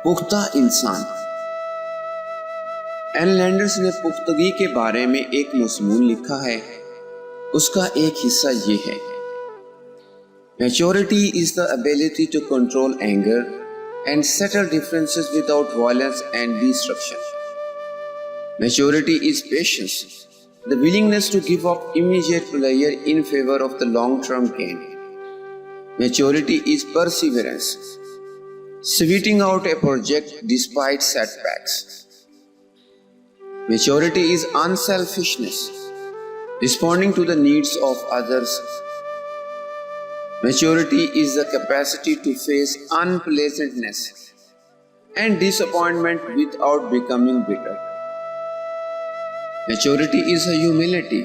پختہ انسان۔ N landers نے پختگی کے بارے میں ایک مضمون لکھا ہے، اس کا ایک حصہ یہ ہے: Maturity is the ability to control anger and settle differences without violence and destruction. Maturity is patience, the willingness to give up immediate pleasure in favor of the long-term gain. Maturity is perseverance, sweating out a project despite setbacks. Maturity is unselfishness, responding to the needs of others. Maturity is the capacity to face unpleasantness and disappointment without becoming bitter. Maturity is a humility.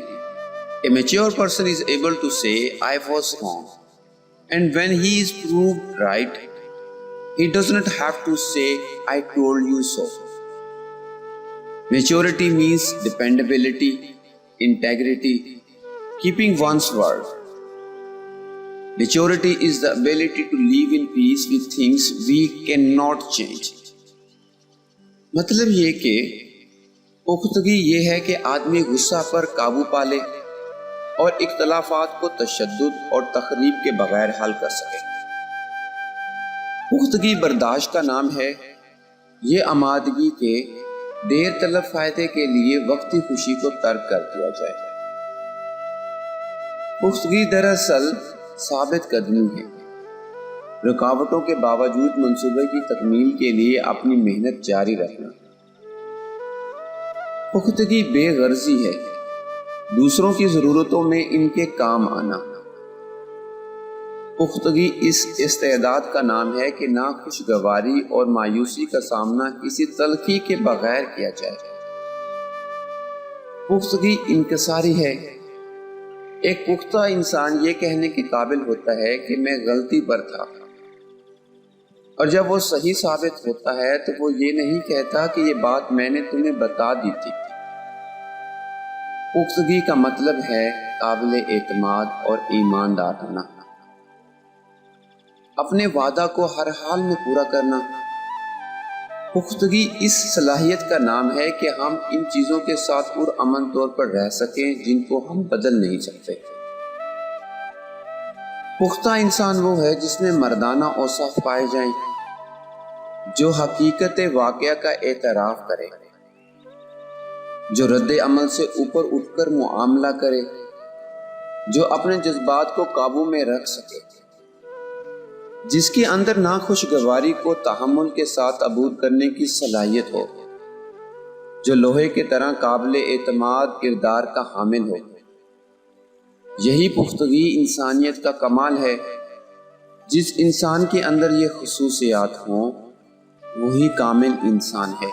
A mature person is able to say, "I was wrong," and when he is proved right, he does not have to say, "I told you so." Maturity means dependability, integrity, keeping one's word. Maturity is the ability to live in peace with things we cannot change. مطلب یہ کہ پختگی یہ ہے کہ آدمی غصہ پر قابو پا لے اور اختلافات کو تشدد اور تخریب کے بغیر حل کر سکے۔ پختگی برداشت کا نام ہے، یہ آمادگی کے دیر طلب فائدے کے لیے وقتی خوشی کو ترک کر دیا جائے۔ پختگی دراصل ثابت قدمی ہے، رکاوٹوں کے باوجود منصوبے کی تکمیل کے لیے اپنی محنت جاری رکھنا۔ پختگی بے غرضی ہے، دوسروں کی ضرورتوں میں ان کے کام آنا۔ پختگی اس استعداد کا نام ہے کہ ناخوشگواری اور مایوسی کا سامنا کسی تلخی کے بغیر کیا جائے۔ پختگی انکساری ہے۔ ایک پختہ انسان یہ کہنے کے قابل ہوتا ہے کہ میں غلطی پر تھا، اور جب وہ صحیح ثابت ہوتا ہے تو وہ یہ نہیں کہتا کہ یہ بات میں نے تمہیں بتا دی تھی۔ پختگی کا مطلب ہے قابل اعتماد اور ایماندار ہونا، اپنے وعدہ کو ہر حال میں پورا کرنا۔ پختگی اس صلاحیت کا نام ہے کہ ہم ان چیزوں کے ساتھ پرامن طور پر رہ سکیں جن کو ہم بدل نہیں سکتے۔ پختہ انسان وہ ہے جس میں مردانہ اوصاف پائے جائیں، جو حقیقت واقعہ کا اعتراف کرے، جو رد عمل سے اوپر اٹھ کر معاملہ کرے، جو اپنے جذبات کو قابو میں رکھ سکے، جس کے اندر ناخوشگواری کو تحمل کے ساتھ عبور کرنے کی صلاحیت ہو، جو لوہے کی طرح قابل اعتماد کردار کا حامل ہو۔ یہی پختگی انسانیت کا کمال ہے۔ جس انسان کے اندر یہ خصوصیات ہوں، وہی کامل انسان ہے،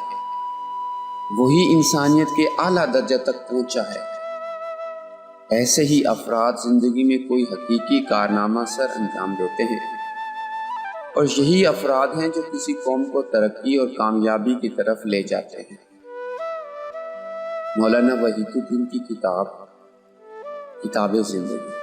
وہی انسانیت کے اعلیٰ درجہ تک پہنچا ہے۔ ایسے ہی افراد زندگی میں کوئی حقیقی کارنامہ سر انجام دیتے ہیں، اور یہی افراد ہیں جو کسی قوم کو ترقی اور کامیابی کی طرف لے جاتے ہیں۔ مولانا وحید الدین کی کتاب زندگی۔